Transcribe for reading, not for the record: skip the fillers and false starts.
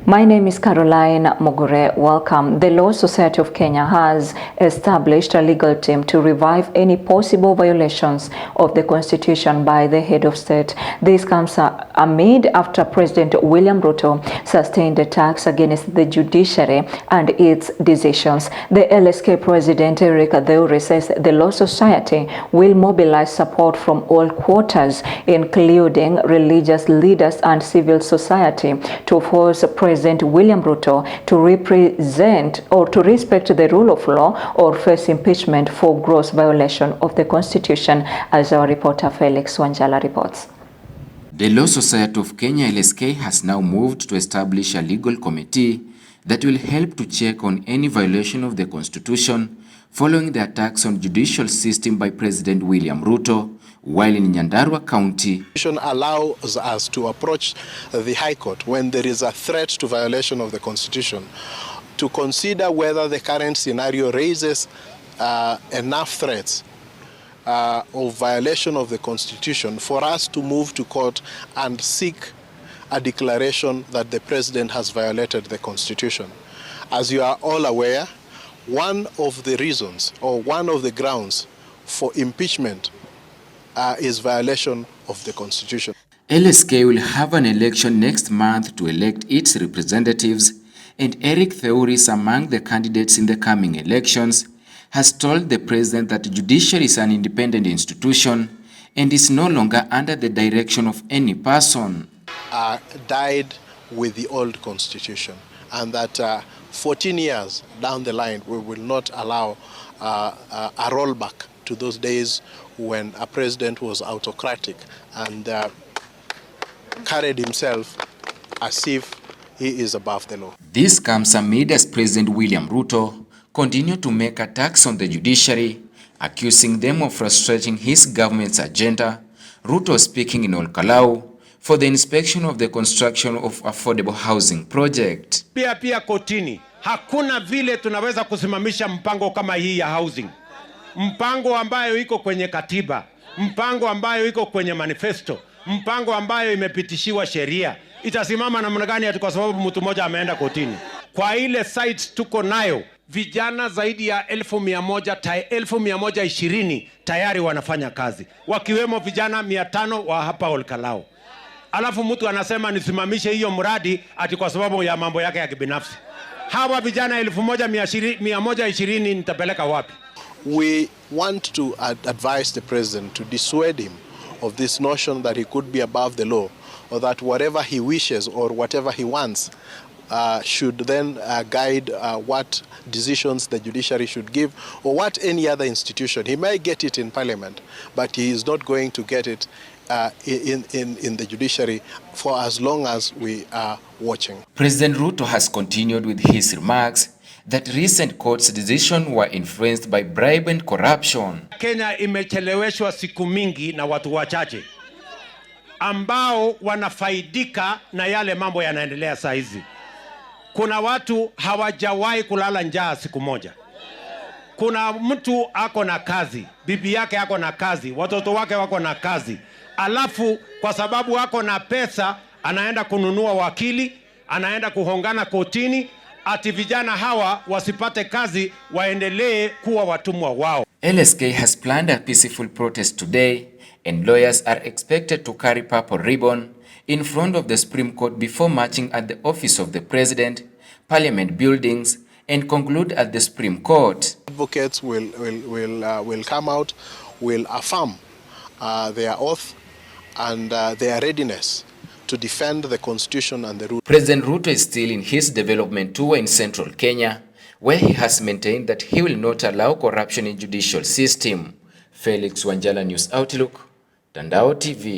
My name is Caroline Mogure. Welcome. The Law Society of Kenya has established a legal team to revive any possible violations of the Constitution by the head of state. This comes amid after President William Ruto sustained attacks against the judiciary and its decisions. The LSK President Eric Theuri says the Law Society will mobilize support from all quarters, including religious leaders and civil society, to force President William Ruto to represent or to respect the rule of law or face impeachment for gross violation of the Constitution, as our reporter Felix Wanjala reports. The Law Society of Kenya LSK has now moved to establish a legal committee that will help to check on any violation of the Constitution following the attacks on the judicial system by President William Ruto while in Nyandarua County. Allows us to approach the High Court when there is a threat to violation of the Constitution to consider whether the current scenario raises enough threats of violation of the Constitution for us to move to court and seek a declaration that the President has violated the Constitution. As you are all aware, one of the reasons or one of the grounds for impeachment is violation of the Constitution. LSK will have an election next month to elect its representatives, and Eric Theuri is among the candidates in the coming elections, has told the President that the judiciary is an independent institution and is no longer under the direction of any person. Died with the old Constitution, and that 14 years down the line we will not allow a rollback to those days when a president was autocratic and carried himself as if he is above the law. This comes amid as President William Ruto continued to make attacks on the judiciary, accusing them of frustrating his government's agenda. Ruto speaking in Olkalau for the inspection of the construction of affordable housing project. Pia kotini, hakuna vile tunaweza kusimamisha mpango kama hii ya housing. Mpango ambayo iko kwenye katiba, mpango ambayo iko kwenye manifesto, mpango ambayo imepitishiwa sheria. Itasimama namna gani ati kwa sababu mtu mmoja ameenda kotini? Kwa ile sites tuko nayo, vijana zaidi ya 1120 tayari wanafanya kazi, wakiwemo vijana 500 wa hapa Olkalau. Alafu mtu anasema nisimamishe hiyo mradi ati kwa sababu ya mambo yake ya kibinafsi. Hawa vijana 1120 nitapeleka wapi? We want to advise the President to dissuade him of this notion that he could be above the law, or that whatever he wishes or whatever he wants should then guide what decisions the judiciary should give, or what any other institution. He may get it in Parliament, but he is not going to get it in the judiciary for as long as we are watching. President Ruto has continued with his remarks that recent court's decisions were influenced by bribe and corruption. Kenya imecheleweshwa siku mingi na watu wachache ambao wanafaidika na yale mambo yanaendelea saa hizi. Kuna watu hawajawahi kulala njaa siku moja. Kuna mtu ako na kazi, bibi yake ako na kazi, watoto wake wako na kazi. Alafu kwa sababu ako na pesa, anaenda kununua wakili, anaenda kuhongana kotini, ati vijana hawa wasipate kazi, waendelee kuwa watumwa wao. LSK has planned a peaceful protest today, and lawyers are expected to carry purple ribbon in front of the Supreme Court before marching at the office of the President, Parliament buildings, and conclude at the Supreme Court. Advocates will come out, will affirm their oath and their readiness to defend the Constitution and the rule. President Ruto is still in his development tour in central Kenya, where he has maintained that he will not allow corruption in judicial system. Felix Wanjala, News Outlook, Tandao TV.